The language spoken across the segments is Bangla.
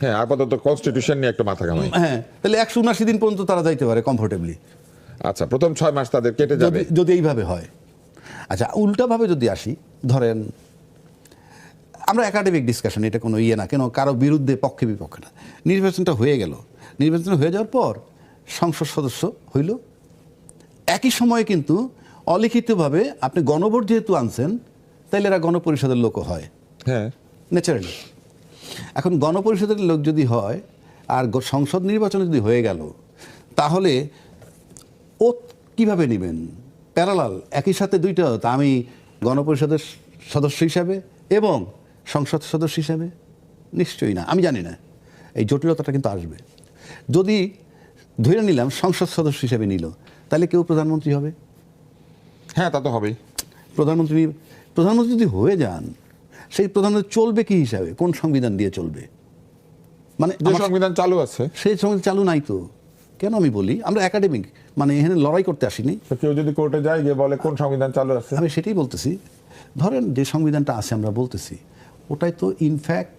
হ্যাঁ, আপাতত কনস্টিটিউশন নিয়ে একটা মাথা ঘামাই। হ্যাঁ, তাহলে 179 দিন পর্যন্ত তারা যাইতে পারে কমফোর্টেবলি। আচ্ছা, প্রথম 6 মাস তাদের কেটে যাবে যদি এইভাবে হয়। আচ্ছা, উল্টাভাবে যদি আসি, ধরেন আমরা একাডেমিক ডিসকাশন, এটা কোনো ইয়ে না, কেন কারো বিরুদ্ধে পক্ষে বিপক্ষে না। নির্বাচনটা হয়ে গেল, নির্বাচন হয়ে যাওয়ার পর সংসদ সদস্য হইল, একই সময়ে কিন্তু অলিখিতভাবে আপনি গণভোট যেহেতু আনছেন, তাইলে এরা গণপরিষদের লোকও হয়। হ্যাঁ, ন্যাচারালি। এখন গণপরিষদের লোক যদি হয় আর সংসদ নির্বাচন যদি হয়ে গেল, তাহলে ও কিভাবে নেবেন? প্যারালাল, একই সাথে দুইটা, তা আমি গণপরিষদের সদস্য হিসাবে এবং সংসদ সদস্য হিসাবে? নিশ্চয়ই না, আমি জানি না। এই জটিলতাটা কিন্তু আসবে। যদি ধরে নিলাম সংসদ সদস্য হিসাবে নিল, তাহলে কেউ প্রধানমন্ত্রী হবে? হ্যাঁ, তা তো হবেই। প্রধানমন্ত্রী যদি হয়ে যান, সেই প্রধানমন্ত্রী চলবে কি হিসাবে? কোন সংবিধান দিয়ে চলবে? মানে যে সংবিধান চালু আছে সেই সংবিধান চালু নাই তো। কেন আমি বলি, আমরা একাডেমিক, মানে এখানে লড়াই করতে আসিনি। কেউ যদি কোর্টে যায় গিয়ে বলে কোন সংবিধান চালু আছে, আমি সেটাই বলতেছি। ধরেন যে সংবিধানটা আছে আমরা বলতেছি, ওটাই তো ইনফ্যাক্ট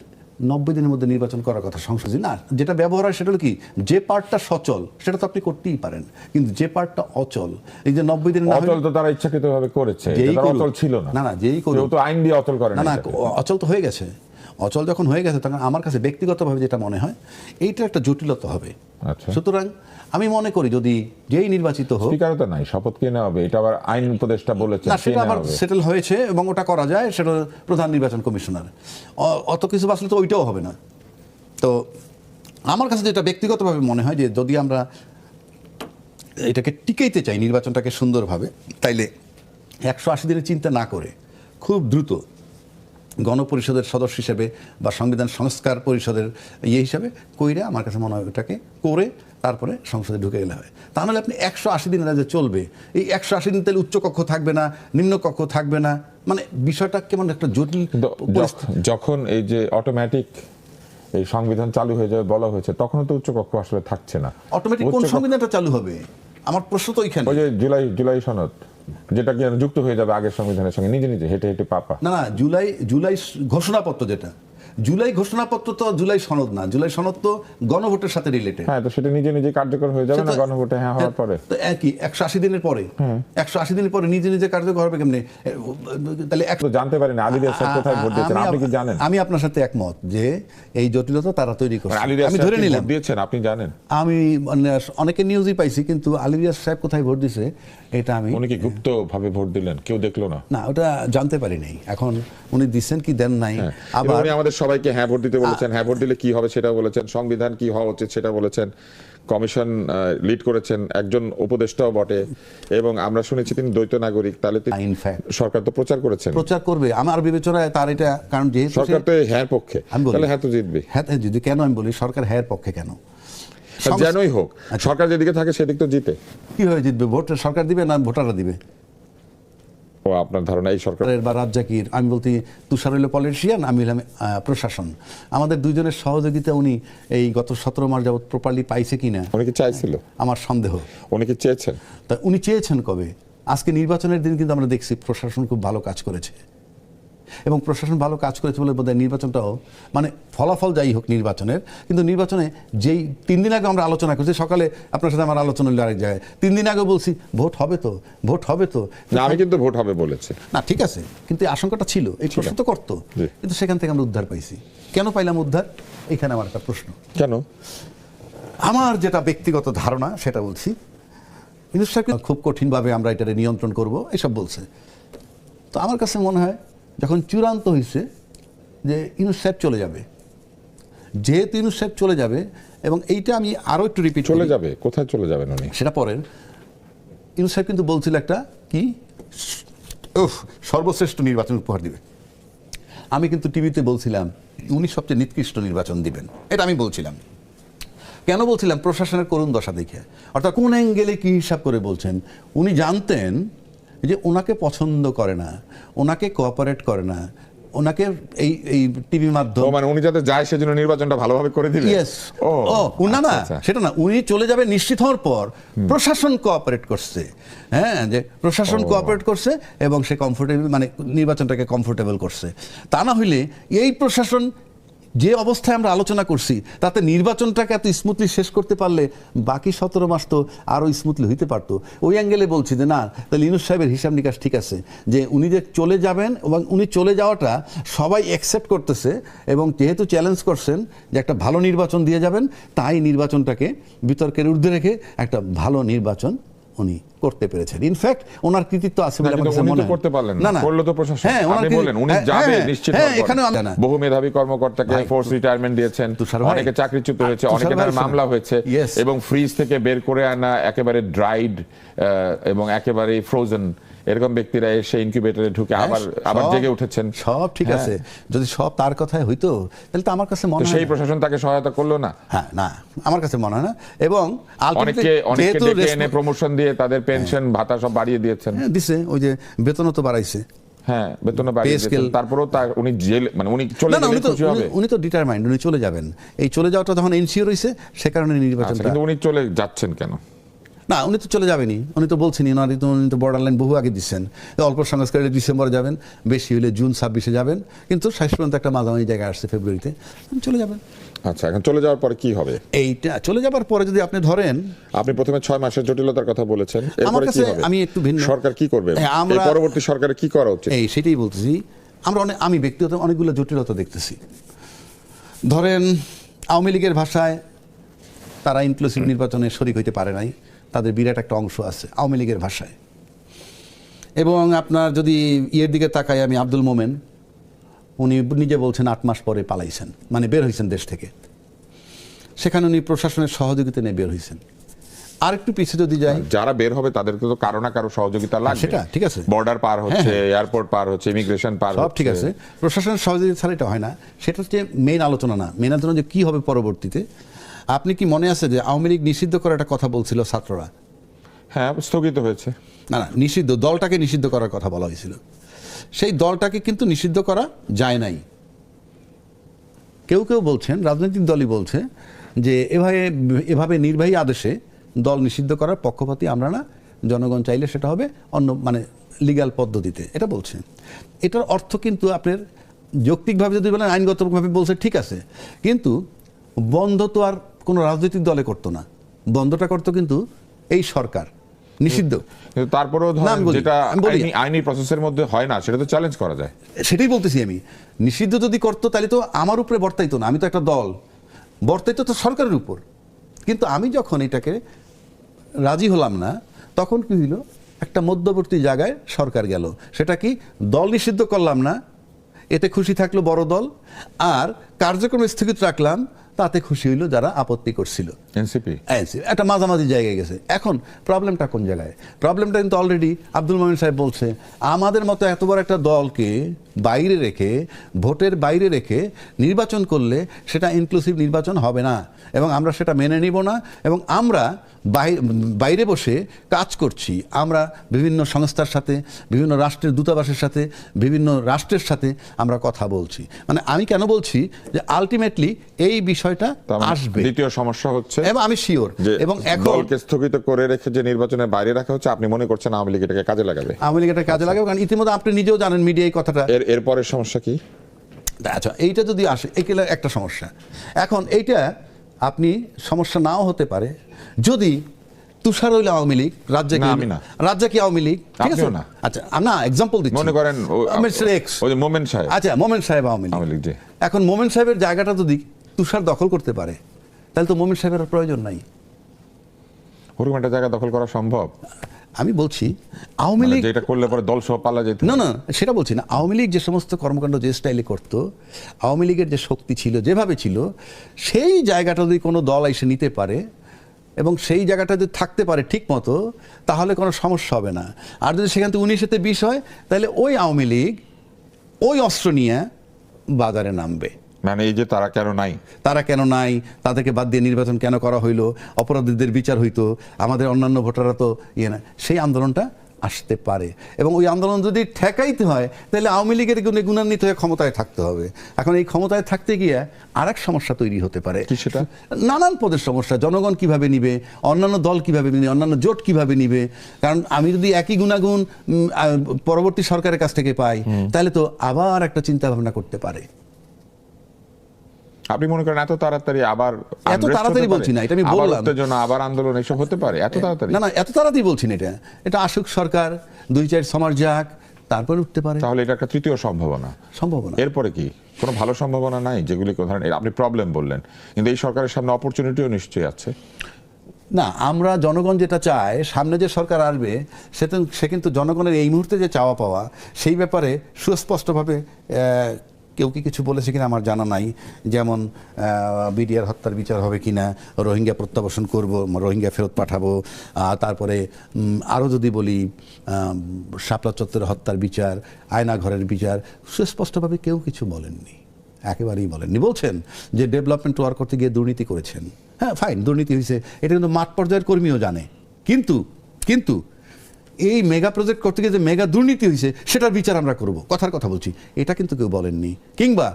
90 দিনের মধ্যে নির্বাচন করার কথা সংসদে। না, যেটা ব্যবহার হয় সেটা হলো কি, যে পার্টটা সচল সেটা তো আপনি করতেই পারেন, কিন্তু যে পার্টটা অচল, এই যে 90 দিন অচল তো তারা ইচ্ছাকৃতভাবে করেছে, এটা অচল ছিল না। না, যেই করুক, কেউ তো আইন দিয়ে অচল করে না। না, অচল তো হয়ে গেছে। অচল যখন হয়ে গেছে, তখন আমার কাছে ব্যক্তিগতভাবে যেটা মনে হয়, এইটা একটা জটিলতা হবে। আচ্ছা, সুতরাং আমি মনে করি যদি যেই নির্বাচিত হোক, স্পিকারও তো নাই, শপথ কে নেওয়া হবে? এটা আবার আইন উপদেষ্টা বলেছে, না, সেটা আবার সেটেল হয়েছে এবং ওটা করা যায়, সেটা প্রধান নির্বাচন কমিশনার। অত কিছু বাঁচলে তো ওইটাও হবে না। তো আমার কাছে যেটা ব্যক্তিগতভাবে মনে হয়, যে যদি আমরা এটাকে টিকাইতে চাই, নির্বাচনটাকে সুন্দরভাবে, তাইলে 180 দিনের চিন্তা না করে খুব দ্রুত গণপরিষদের সদস্য হিসেবে বা সংবিধান সংস্কার পরিষদের ইয়ে হিসাবে কইরা, আমার কাছে মনে হয় ওটাকে করে তারপরে সংসদে ঢুকে গেলে হয়। তা নাহলে আপনি 180 দিন যে চলবে, এই 180 দিন তাহলে উচ্চকক্ষ থাকবে না, নিম্নকক্ষ থাকবে না, মানে বিষয়টা কেমন একটা জটিল। যখন এই যে অটোমেটিক এই সংবিধান চালু হয়ে যাবে বলা হয়েছে, তখন তো উচ্চকক্ষ আসলে থাকছে না। অটোমেটিক কোন সংবিধানটা চালু হবে? আমার প্রশ্ন তো ওইখানে। ওই যে জুলাই সনদ, যেটা কি যুক্ত হয়ে যাবে আগের সংবিধানের সঙ্গে, নিজে নিজে হেঁটে হেঁটে পাপা। না, জুলাই ঘোষণাপত্র, যেটা জুলাই ঘোষণাপত্র তো জুলাই সনদ না। জুলাই সনদ তো গণভোটের সাথে রিলেটেড। হ্যাঁ, তো সেটা নিজে নিজে কার্যকর হয়ে যাবে না গণভোটে হ্যাঁ হওয়ার পরে? তো একই 180 দিনের পরে, 180 দিনের পরে নিজে নিজে কার্যকর হবে কেমনে? তাহলে জানতে পারি না আলী রিয়াজ সাহেব কোথায় ভোট দিয়েছেন, আপনি কি জানেন? আমি আপনার সাথে একমত যে এই জটিলতা তারা তৈরি করছে। আলী রিয়াজ আমি ধরে নিলাম ভোট দিয়েছেন, আপনি জানেন? আমি অনেকে নিউজই পাইছি, কিন্তু আলী রিয়াজ সাহেব কোথায় ভোট দিছে এটা আমি। উনি কি গুপ্ত ভাবে ভোট দিলেন, কেউ দেখলো না? না, ওটা জানতে পারি নাই। এখন উনি দিচ্ছেন কি দেন নাই। আবার উনি আমাদের সবাইকে হ্যাঁ ভোট দিতে বলেছেন, হ্যাঁ ভোট দিলে কি হবে সেটা বলেছেন, সংবিধান কি হওয়া উচিত সেটা বলেছেন, কমিশন লিড করেছেন, একজন উপদেষ্টাও বটে, এবং আমরা শুনেছি তিনি দ্বৈত নাগরিক। তাহলে সরকার তো প্রচার করবে আমার বিবেচনায় তার এটা, কারণ যেহেতু সরকার তো হ্যাঁ পক্ষে, তাহলে হ্যাঁ তো জিতবে। হ্যাঁ যদি, কেন আমি বলি সরকার হ্যাঁ পক্ষে কেন? যেনই হোক, সরকার যেদিকে থাকে সেদিক তো জিতে। কি হয়ে জিতবে? ভোট সরকার দিবে না ভোটাররা দিবে? ও, আপনার ধারণা এই সরকার বা রাজ্জাকির, আমি বলতে তুষার হইল পলিটিশিয়ান, আমি হইলাম প্রশাসন, আমাদের দুইজনের সহযোগিতা উনি এই গত 17 মাস যাবত প্রপারলি পাইছে কিনা? উনি কি চাইছিল? আমার সন্দেহ। উনি কি চেয়েছেন? তা উনি চেয়েছেন কবে? আজকে নির্বাচনের দিন কিন্তু আমরা দেখছি প্রশাসন খুব ভালো কাজ করেছে, এবং প্রশাসন ভালো কাজ করেছে বলে বোধহয় নির্বাচনটাও, মানে ফলাফল যাই হোক নির্বাচনের, কিন্তু নির্বাচনে যেই 3 দিন আগে আমরা আলোচনা করছি, সকালে আপনার সাথে আমার আলোচনা হলো আরেক জায়গায়, 3 দিন আগে বলছি ভোট হবে তো, ভোট হবে তো। না, আমি কিন্তু ভোট হবে বলেছি। না, ঠিক আছে, কিন্তু এই আশঙ্কাটা ছিল, এই প্রশ্ন তো করতো, কিন্তু সেখান থেকে আমরা উদ্ধার পাইছি। কেন পাইলাম উদ্ধার? এখানে আমার একটা প্রশ্ন। কেন? আমার যেটা ব্যক্তিগত ধারণা সেটা বলছি, ইউনূস সাহেব খুব কঠিনভাবে আমরা এটারে নিয়ন্ত্রণ করব এসব বলছে। তো আমার কাছে মনে হয় যখন চূড়ান্ত হয়েছে যে ইউনূস সাহেব চলে যাবে, যেহেতু ইউনূস সাহেব চলে যাবে, এবং এইটা আমি আরও একটু রিপিট, চলে যাবে কোথায়, চলে যাবেন উনি সেটা পরের। ইউনূস সাহেব কিন্তু বলছিল একটা কি সর্বশ্রেষ্ঠ নির্বাচন উপহার দিবে। আমি কিন্তু টিভিতে বলছিলাম উনি সবচেয়ে নিকৃষ্ট নির্বাচন দিবেন, এটা আমি বলছিলাম। কেন বলছিলাম? প্রশাসনের করুণ দশা দেখে, অর্থাৎ কোন অ্যাঙ্গেলে কি হিসাব করে বলছেন। উনি জানতেন যে ওনাকে পছন্দ করে না, ওনাকে কোঅপারেট করে না, ওনাকে এই টিভি মাধ্যম, মানে উনি যাতে যায় সেজন্য নির্বাচনটা ভালোভাবে করে দিবেন। ইয়েস, না সেটা না, উনি চলে যাবে নিশ্চিত হওয়ার পর প্রশাসন কোঅপারেট করছে, হ্যাঁ, যে প্রশাসন কোঅপারেট করছে এবং সে কমফোর্টেবল, মানে নির্বাচনটাকে কমফোর্টেবল করছে। তা না হইলে এই প্রশাসন যে অবস্থায় আমরা আলোচনা করছি তাতে নির্বাচনটাকে এত স্মুথলি শেষ করতে পারলে বাকি 17 মাস তো আরও স্মুথলি হইতে পারতো। ওই অ্যাঙ্গেলে বলছি যে না, তাহলে ইউনূস সাহেবের হিসাব নিকাশ ঠিক আছে যে উনি যে চলে যাবেন এবং উনি চলে যাওয়াটা সবাই অ্যাকসেপ্ট করতেছে, এবং যেহেতু চ্যালেঞ্জ করছেন যে একটা ভালো নির্বাচন দিয়ে যাবেন, তাই নির্বাচনটাকে বিতর্কের ঊর্ধ্বে রেখে একটা ভালো নির্বাচন উনি করতে পেরেছেন। ইনফ্যাক্ট ওনার কৃতিত্ব আছে বলে আমার কাছে মনে হয়। করতে পারলেন না, করলো তো প্রশাসন। হ্যাঁ, আপনি বলেন উনি যাবে নিশ্চিত। এখানে বহু মেধাবী কর্মকর্তাকে ফোর্স রিটায়ারমেন্ট দিয়েছেন, অনেকে চাকরিচ্যুত হয়েছে, অনেকের নামে মামলা হয়েছে, এবং ফ্রিজ থেকে বের করে আনা একেবারে ড্রাইড এবং একেবারে ফ্রোজেন এরকম ব্যক্তিরা এসে ইনকিউবেটরে ঢুকে আবার জেগে উঠেছেন। সব ঠিক আছে, যদি সব তার কথাই হইতো তাহলে তো আমার কাছে মনে হয় সেই প্রশাসন তাকে সহায়তা করলো না। হ্যাঁ, না, আমার কাছে মনে হয় না। এবং অনেকে ডেকে এনে প্রমোশন দিয়ে তাদের পেনশন ভাতা সব বাড়িয়ে দিয়েছেন। দিছে, ওই যে বেতনও তো বাড়াইছে। হ্যাঁ, বেতন বাড়িয়ে দিয়েছেন, তারপরেও তার উনি জেল, মানে উনি চলে গেলে খুশি হবে? উনি তো ডিটারমাইন্ড, উনি চলে যাবেন। এই চলে যাওয়াটা যখন এনশিওর হইছে সে কারণে নির্বাচনটা। কিন্তু উনি চলে যাচ্ছেন কেন? না, উনি তো চলে যাবেনি, উনি তো বলছেনই, উনি তো বর্ডার লাইন বহু আগে দিচ্ছেন। অল্প সংস্কার ডিসেম্বরে যাবেন, বেশি হলে জুন 26-এ যাবেন, কিন্তু শেষ পর্যন্ত একটা মাঝামাঝি জায়গায় আসছে ফেব্রুয়ারিতে, চলে যাবেন। আচ্ছা, এখন চলে যাওয়ার পরে কি হবে? এইটা চলে যাওয়ার পরে যদি আপনি ধরেন, আপনি প্রথমে 6 মাসের জটিলতার কথা বলেছেন, এরপরে কি হবে? আমি একটু ভিন্ন, সরকার কি করবে, এই পরবর্তী সরকারের কি করা উচিত? সেটাই বলতেছি। আমি ব্যক্তিগত অনেকগুলো জটিলতা দেখতেছি। ধরেন আওয়ামী লীগের ভাষায় তারা ইনক্লুসিভ নির্বাচনে শরিক হইতে পারে নাই, তাদের বিরাট একটা অংশ আছে আওয়ামী লীগের ভাষায়। এবং আপনার যদি ইয়ের দিকে তাকাই, আমি আব্দুল মোমেন, উনি নিজে বলছেন 8 মাস পরে পালাইছেন, মানে বের হয়েছেন দেশ থেকে। সেখানে উনি প্রশাসনের সহযোগিতা নিয়ে বের হয়েছেন। আর একটু পিছিয়ে যদি যাই, যারা বের হবে তাদেরকে তো কারো না কারো সহযোগিতা লাগবে। সেটা ঠিক আছে, বর্ডার পার হচ্ছে, এয়ারপোর্ট পার হচ্ছে, ইমিগ্রেশন পার হচ্ছে, সব ঠিক আছে, প্রশাসনের সহযোগিতা ছাড়া এটা হয় না। সেটা হচ্ছে মেইন আলোচনা না। মেইন আলোচনা যে কী হবে পরবর্তীতে। আপনি কি মনে আছে যে আওয়ামী লীগ নিষিদ্ধ করার একটা কথা বলছিল ছাত্ররা? হ্যাঁ, স্থগিত হয়েছে। না, নিষিদ্ধ, দলটাকে নিষিদ্ধ করার কথা বলা হয়েছিল। সেই দলটাকে কিন্তু নিষিদ্ধ করা যায় নাই। কেউ কেউ বলছেন, রাজনৈতিক দলই বলছে যে এভাবে নির্বাহী আদেশে দল নিষিদ্ধ করার পক্ষপাতী আমরা না, জনগণ চাইলে সেটা হবে অন্য, মানে লিগ্যাল পদ্ধতিতে, এটা বলছে। এটার অর্থ কিন্তু আপনার যৌক্তিকভাবে যদি বলেন, আইনগতভাবে বলছে ঠিক আছে, কিন্তু বন্ধ তো আর কোনো রাজনৈতিক দলে করতো না, বন্ধটা করতো কিন্তু এই সরকার। নিষিদ্ধ কিন্তু তারপরেও যেটা আইনি প্রসেসের মধ্যে হয় না, সেটা তো চ্যালেঞ্জ করা যায়। সেটাই বলতেছি আমি। নিষিদ্ধ যদি করতো তাহলে তো আমার উপরে বর্তাইতো না, আমি তো একটা দল, বর্তাইতো তো সরকারের উপর। কিন্তু আমি যখন এটাকে রাজি হলাম না, তখন কি হইল, একটা মধ্যবর্তী জায়গায় সরকার গেল। সেটা কি, দল নিষিদ্ধ করলাম না, এতে খুশি থাকলো বড় দল, আর কার্যক্রম স্থগিত রাখলাম, তাতে খুশি হইল যারা আপত্তি করছিল, এনসিপি। একটা মাঝামাঝি জায়গায় গেছে। এখন প্রবলেমটা কোন জায়গায়? প্রবলেমটা কিন্তু অলরেডি আব্দুল মোমেন সাহেব বলছে, আমাদের মতো এত বড় একটা দলকে বাইরে রেখে, ভোটের বাইরে রেখে নির্বাচন করলে সেটা ইনক্লুসিভ নির্বাচন হবে না, এবং আমরা সেটা মেনে নিব না। এবং আমরা বাইরে বসে কাজ করছি, আমরা বিভিন্ন সংস্থার সাথে, বিভিন্ন রাষ্ট্রের দূতাবাসের সাথে, বিভিন্ন রাষ্ট্রের সাথে আমরা কথা বলছি। মানে আমি কেন বলছি যে আলটিমেটলি এই বিষয়টা আসবে। দ্বিতীয় সমস্যা হচ্ছে, এবং আমি শিওর, এবং এখন দলকে স্থগিত করে রেখে যে নির্বাচনের বাইরে রাখা হচ্ছে, আপনি মনে করছেন আওয়ামী লীগ এটাকে কাজে লাগাবে? আওয়ামী লীগ এটা কাজে লাগাবে, কারণ ইতিমধ্যে আপনি নিজেও জানেন মিডিয়ায় কথাটা। এরপরের সমস্যা কি? আচ্ছা, এইটা যদি আসে, এইগুলো একটা সমস্যা। এখন এইটা আপনি সমস্যা নাও হতে পারে যদি তুষার হইল আওয়ামী লীগ, রাজ্যে কি আওয়ামী লীগ, ঠিক আছে? আচ্ছা, না, এক্সাম্পল দিচ্ছি, মনে করেন মোমেন সাহেব, আচ্ছা মোমেন সাহেব আওয়ামী লীগ। এখন মোমেন সাহেবের জায়গাটা যদি তুষার দখল করতে পারে, তাহলে তো মোমেন সাহেবের প্রয়োজন নাই। ওরকম একটা জায়গা দখল করা সম্ভব? আমি বলছি আওয়ামী লীগ যেটা করলে পরে দল সহ পালা যেত না, সেটা বলছি না। আওয়ামী লীগ যে সমস্ত কর্মকাণ্ড যে স্টাইলে করত, আওয়ামী লীগের যে শক্তি ছিল, যেভাবে ছিল, সেই জায়গাটা যদি কোনো দল এসে নিতে পারে এবং সেই জায়গাটা যদি থাকতে পারে ঠিক মতো, তাহলে কোনো সমস্যা হবে না। আর যদি সেখান থেকে 19-তে 20 হয়, তাহলে ওই আওয়ামী লীগ ওই অস্ত্র নিয়ে বাজারে নামবে। মানে এই যে তারা কেন নাই, তাদেরকে বাদ দিয়ে নির্বাচন কেন করা হইলো, অপরাধীদের বিচার হইতো, আমাদের অন্যান্য ভোটাররা তো ইয়ে না, সেই আন্দোলনটা আসতে পারে। এবং ওই আন্দোলন যদি ঠেকাইতে হয়, তাহলে আওয়ামী লীগের গুণান্বিত হয়ে ক্ষমতায় থাকতে হবে। এখন এই ক্ষমতায় থাকতে গিয়ে আর এক সমস্যা তৈরি হতে পারে। সেটা নানান পদের সমস্যা, জনগণ কিভাবে নিবে, অন্যান্য দল কিভাবে নিবে, অন্যান্য জোট কিভাবে নিবে। কারণ আমি যদি একই গুণাগুণ পরবর্তী সরকারের কাছ থেকে পাই, তাহলে তো আবার একটা চিন্তা ভাবনা করতে পারে। আপনি মনে করেন এত তাড়াতাড়ি আবার এত তাড়াতাড়ি বলছি না, এটা আমি আবার বললাম। উত্তেজনা, আবার আন্দোলন এসব হতে পারে এত তাড়াতাড়ি? না না, এত তাড়াতাড়ি বলছি না, এটা আসুক সরকার 2-4 সমার যাক, তারপর উঠতে পারে। তাহলে এটা একটা তৃতীয় সম্ভাবনা। সম্ভাবনা এরপরে কি কোনো ভালো সম্ভাবনা নাই? যেগুলি ধরেন আপনি প্রবলেম বললেন, কিন্তু এই সরকারের সামনে অপরচুনিটিও নিশ্চয়ই আছে। না, আমরা জনগণ যেটা চায়, সামনে যে সরকার আসবে সে কিন্তু জনগণের এই মুহূর্তে যে চাওয়া পাওয়া, সেই ব্যাপারে সুস্পষ্টভাবে কেউ কি কিছু বলেছে কিনা আমার জানা নাই। যেমন বিডিআর হত্যার বিচার হবে কিনা, রোহিঙ্গা প্রত্যাবাসন করব, রোহিঙ্গা ফেরত পাঠাবো, তারপরে আরও যদি বলি শাপলা চত্বরের হত্যার বিচার, আয়নাঘরের বিচার, সুস্পষ্টভাবে কেউ কিছু বলেননি, একেবারেই বলেননি। বলছেন যে ডেভেলপমেন্ট ওয়ার্ক করতে গিয়ে দুর্নীতি করেছেন। হ্যাঁ, ফাইন, দুর্নীতি হয়েছে, এটা কিন্তু মাঠ পর্যায়ের কর্মীও জানে। কিন্তু এই মেগা প্রজেক্ট করতে গিয়ে যে মেগা দুর্নীতি হয়েছে সেটার বিচার আমরা করব, কথার কথা বলছি, এটা কিন্তু কেউ বলেননি। কিংবা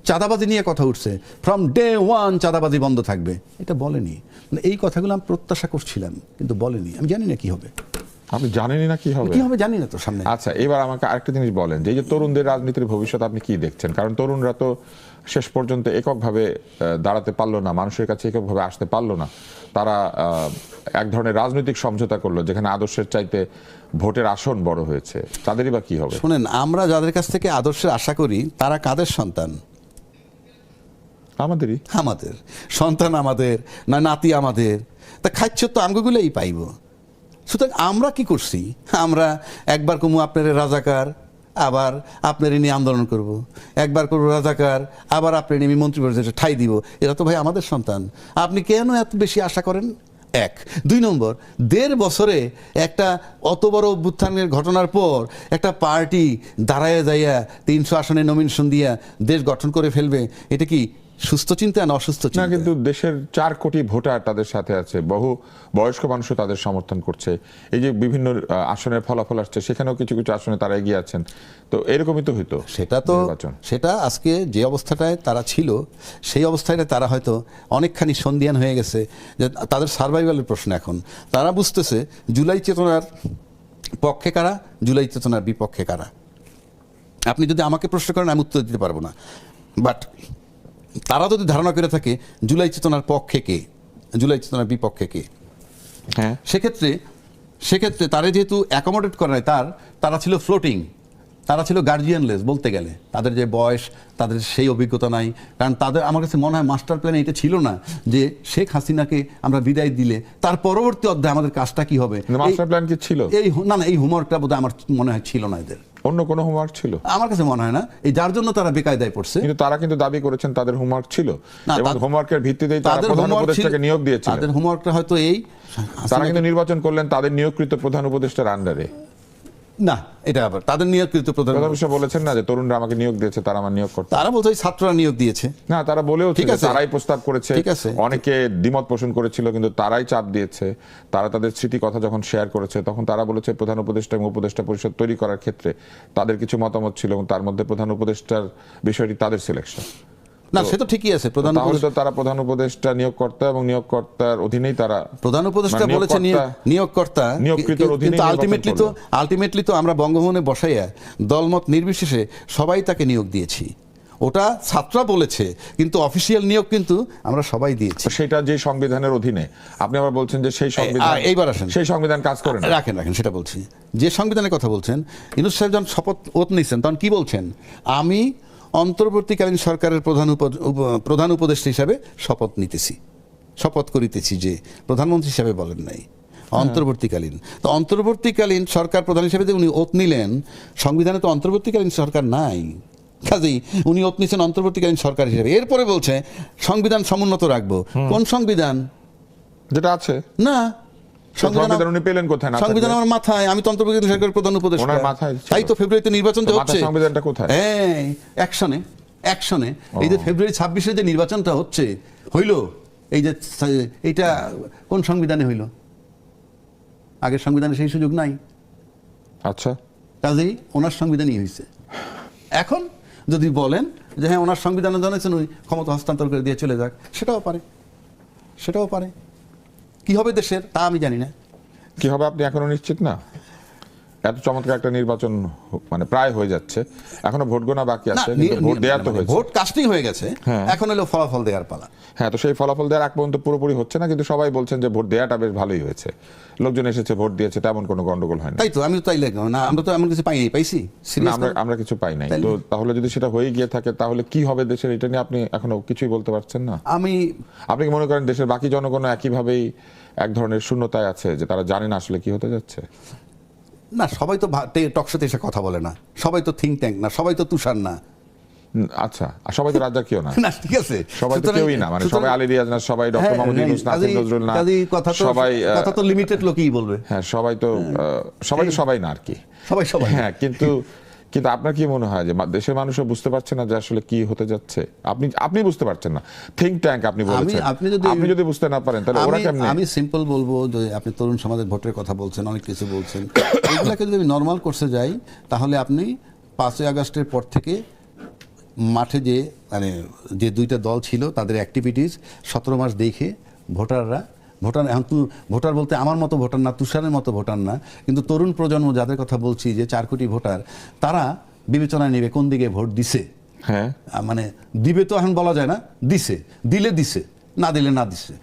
চাঁদাবাজি নিয়ে কথা উঠছে, ফ্রম ডে ওয়ান চাঁদাবাজি বন্ধ থাকবে, এটা বলেনি। মানে এই কথাগুলো আমি প্রত্যাশা করছিলাম, কিন্তু বলেনি। আমি জানি না কি হবে। আপনি জানেনই না কি হবে? কি হবে জানি না তো সামনে। আচ্ছা, এবার আমাকে আরেকটা জিনিস বলেন, যে এই যে তরুণদের রাজনীতির ভবিষ্যৎ আপনি কি দেখছেন? কারণ তরুণরা তো শেষ পর্যন্ত এককভাবে দাঁড়াতে পারলো না, মানুষের কাছে এককভাবে আসতে পারলো না। তারা এক ধরনের রাজনৈতিক সমঝোতা করলো, যেখানে আদর্শের চাইতে ভোটের আসন বড় হয়েছে। তাদেরই বা কি হবে? শুনেন, আমরা যাদের কাছ থেকে আদর্শের আশা করি তারা কাদের সন্তান? আমাদেরই। আমাদের সন্তান, আমাদের না নাতি আমাদের। তা খাচ্ছ তো আমগুলোই পাইব। সুতরাং আমরা কি করছি? আমরা একবার কমু আপনার রাজাকার, আবার আপনার নিয়ে আন্দোলন করব, একবার করবো রাজাকার, আবার আপনার নিয়ে মন্ত্রী পরিষদে ঠাই দিব। এরা তো ভাই আমাদের সন্তান। আপনি কেন এত বেশি আশা করেন? 1 2 নম্বর, 1.5 বছরে একটা অত বড় অভ্যুত্থানের ঘটনার পর একটা পার্টি দাঁড়ায় যাইয়া 300 আসনে নমিনেশন দিয়া দেশ গঠন করে ফেলবে, এটা কি সুস্থ চিন্তা না অসুস্থ না, চিন্তা? কিন্তু দেশের 4 কোটি ভোটার তাদের সাথে আছে, বহু বয়স্ক মানুষও তাদের সমর্থন করছে। এই যে বিভিন্ন আসনের ফলাফল আসছে, সেখানেও কিছু কিছু আসনে তারা এগিয়ে আছেন। তো এরকমই তো হইতো নির্বাচন। সেটা আজকে যে অবস্থাটায় তারা ছিল, সেই অবস্থায় তারা হয়তো অনেকখানি সন্দিহান হয়ে গেছে, যে তাদের সার্ভাইভালের প্রশ্ন এখন। তারা বুঝতেছে জুলাই চেতনার পক্ষে কারা, জুলাই চেতনার বিপক্ষে কারা। আপনি যদি আমাকে প্রশ্ন করেন আমি উত্তর দিতে পারবো না, বাট তারা যদি ধারণা করে থাকে জুলাই চেতনার পক্ষে কে, জুলাই চেতনার বিপক্ষে কে, হ্যাঁ, সেক্ষেত্রে তারা যেহেতু অ্যাকোমোডেট করে নাই, তারা ছিল ফ্লোটিং, তারা ছিল গার্জিয়ানলেস বলতে গেলে। তাদের যে বয়স, তাদের সেই অভিজ্ঞতা নাই। কারণ তাদের, আমার কাছে মনে হয় মাস্টার প্ল্যানে এটা ছিল না যে শেখ হাসিনাকে আমরা বিদায় দিলে তার পরবর্তী অধ্যায়ে আমাদের কাজটা কি হবে। মাস্টার প্ল্যান কি ছিল? এই হোমওয়ার্কটা বোধহয় আমার মনে হয় ছিল না এদের। অন্য কোনো হোমওয়ার্ক ছিল? আমার কাছে মনে হয় না। এই যার জন্য তারা বেকায়দায় পড়ছে। কিন্তু তারা কিন্তু দাবি করেছেন তাদের হোমওয়ার্ক ছিল, এবং হোমওয়ার্কের ভিত্তিতেই তারা তাদের প্রধান উপদেষ্টাকে নিয়োগ দিয়েছিল। তাদের হোমওয়ার্কটা হয়তো তারা কিন্তু নির্বাচন করলেন তাদের নিয়োগকৃত প্রধান উপদেষ্টার আন্ডারে। না, এটা আবার তাদের নিয়োগকৃত প্রধান উপদেষ্টা বলেছেন না যে তরুণরা আমাকে নিয়োগ দিয়েছে, তারা আমার নিয়োগ করতে। তারা বলছে ছাত্ররা নিয়োগ দিয়েছে। না, তারা বলেও ঠিক আছে, তারাই প্রস্তাব করেছে, ঠিক আছে। অনেকে দ্বিমত পোষণ করেছিল, কিন্তু তারাই চাপ দিয়েছে। তারা তাদের স্মৃতি কথা যখন শেয়ার করেছে, তখন তারা বলেছে প্রধান উপদেষ্টা এবং উপদেষ্টা পরিষদ তৈরি করার ক্ষেত্রে তাদের কিছু মতামত ছিল, এবং তার মধ্যে প্রধান উপদেষ্টার বিষয়টি তাদের সিলেকশন। না, সে তো ঠিকই আছে। তাহলে তো তারা প্রধান উপদেষ্টা নিয়োগকর্তা, এবং নিয়োগকর্তার অধীনেই তারা প্রধান উপদেষ্টা বলেছে নিয়োগকর্তা, কিন্তু আলটিমেটলি তো আমরা বঙ্গভবনে বসাইয়া দলমত নির্বিশেষে সবাই তাকে নিয়োগ দিয়েছি। ওটা ছাত্ররা বলেছে, কিন্তু অফিসিয়াল নিয়োগ কিন্তু আমরা সবাই দিয়েছি। সেটা যে সংবিধানের অধীনে, আপনি আবার বলছেন যে সেই সংবিধান, এইবার আসেন, সেই সংবিধান কাজ করে না। রাখেন, সেটা বলছি। যে সংবিধানের কথা বলছেন, ইউনূস সাহেব যখন শপথ নিচ্ছেন তখন কি বলছেন? আমি অন্তর্বর্তীকালীন সরকারের প্রধান উপদেষ্টা হিসাবে শপথ করিতেছি, যে প্রধানমন্ত্রী হিসাবে বলেন নাই, অন্তর্বর্তীকালীন। তো অন্তর্বর্তীকালীন সরকার প্রধান হিসেবে যে উনি ওত নিলেন, সংবিধানে তো অন্তর্বর্তীকালীন সরকার নাই, কাজেই উনি ওত নিচ্ছেন অন্তর্বর্তীকালীন সরকার হিসেবে। এরপরে বলছে সংবিধান সমুন্নত রাখবো। কোন সংবিধান? যেটা আছে না, সংবিধান উনি পেলেন কোথায়? না, সংবিধান আমার মাথায়, আমি তো অন্তর্বর্তীকালীন সরকারের প্রধান উপদেষ্টা। তাই তো ফেব্রুয়ারিতে নির্বাচন যে হচ্ছে, সংবিধানটা কোথায়? অ্যাকশনে এই যে ফেব্রুয়ারি 26-এ যে নির্বাচনটা হইল, এই যে এইটা কোন সংবিধানে হইল? আগের সংবিধানে সেই সুযোগ নাই। আচ্ছা, কাজেই ওনার সংবিধানই হয়েছে। এখন যদি বলেন যে হ্যাঁ ওনার সংবিধানে জানাচ্ছেন উনি ক্ষমতা হস্তান্তর করে দিয়ে চলে যাক, সেটাও পারে। কি হবে দেশের তা আমি জানি না। কি হবে আপনি এখনো নিশ্চিত না? এত চমৎকার একটা নির্বাচন মানে প্রায় হয়ে যাচ্ছে, এখনো ভোট গোনা বাকি আছে, কিন্তু ভোট দেওয়া তো হয়েছে, ভোট কাস্টিং হয়ে গেছে, এখন হলো ফলাফল দেওয়ার পালা। হ্যাঁ, তো সেই ফলাফল দেওয়ার আগ পর্যন্ত পুরোপুরি হচ্ছে না, কিন্তু সবাই বলছেন যে ভোট দেওয়াটা বেশ ভালোই হয়েছে, লোকজন এসেছে, ভোট দিয়েছে, তেমন কোনো গন্ডগোল হয় না। তাই তো, আমি তো তাই লাগলো না, আমরা তো এমন কিছু পাইনি, পাইছি না, আমরা কিছু পাই নাই। তো তাহলে যদি সেটা হয়ে গিয়ে থাকে তাহলে কি হবে দেশের, এটা নিয়ে আপনি এখনো কিছুই বলতে পারছেন না। আপনি কি মনে করেন দেশের বাকি জনগণ একইভাবেই এক ধরনের শূন্যতায় আছে, যে তারা জানে না আসলে কি হতে যাচ্ছে? না, সবাই তো টকশোতে এসে কথা বলে না, সবাই তো থিঙ্ক ট্যাঙ্ক না, সবাই তো তুষার না। আচ্ছা, আর সবাই তো রাজ্জাক কেউ না, না ঠিক আছে, সবাই তো কেউই না, মানে সবাই আলী রিয়াজ না, সবাই ডক্টর মোহাম্মদ ইউনূস, নাসিম নজরুল না, সবাই কথা তো লিমিটেড লোকই বলবে। হ্যাঁ, সবাই তো সবাই না আর কি, সবাই হ্যাঁ। কিন্তু আপনার কি মনে হয় যে দেশের মানুষও বুঝতে পারছে না যে আসলে কি হতে যাচ্ছে? আপনি বুঝতে পারছেন না, থিঙ্ক ট্যাঙ্ক আপনি বলেছেন, আপনি যদি বুঝতে না পারেন তাহলে ওরা কেমনে? আমি সিম্পল বলবো যে আপনি তরুণ সমাজের ভোটের কথা বলছেন, অনেক কিছু বলছেন, এগুলোকে যদি আমি নর্মাল কোর্সে যাই তাহলে আপনি 5ই আগস্টের পর থেকে মাঠে মানে যে দুইটা দল ছিল তাদের অ্যাক্টিভিটিস 17 মাস দেখে এখন তো ভোটার বলতে আমার মতো ভোটার না, তুষারের মতো ভোটার না, কিন্তু তরুণ প্রজন্ম যাদের কথা বলছি, যে 4 কোটি ভোটার, তারা বিবেচনায় নেবে কোন দিকে ভোট দিছে। হ্যাঁ, মানে দিবে তো এখন বলা যায় না, দিলে দিছে, না দিলে না দিছে।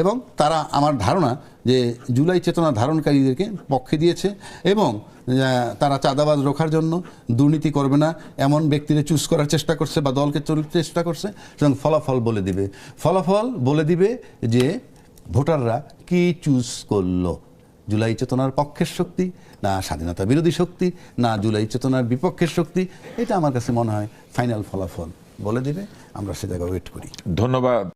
এবং তারা, আমার ধারণা যে জুলাই চেতনা ধারণকারীদেরকে পক্ষে দিয়েছে, এবং তারা চাঁদাবাজ রোখার জন্য, দুর্নীতি করবে না এমন ব্যক্তিদের চুজ করার চেষ্টা করছে বা দলকে চলার চেষ্টা করছে, এবং ফলাফল বলে দিবে যে ভোটাররা কি চুজ করলো, জুলাই চেতনার পক্ষের শক্তি না স্বাধীনতা বিরোধী শক্তি না জুলাই চেতনার বিপক্ষের শক্তি। এটা আমার কাছে মনে হয় ফাইনাল ফলাফল বলে দিবে, আমরা সে জায়গায় ওয়েট করি। ধন্যবাদ।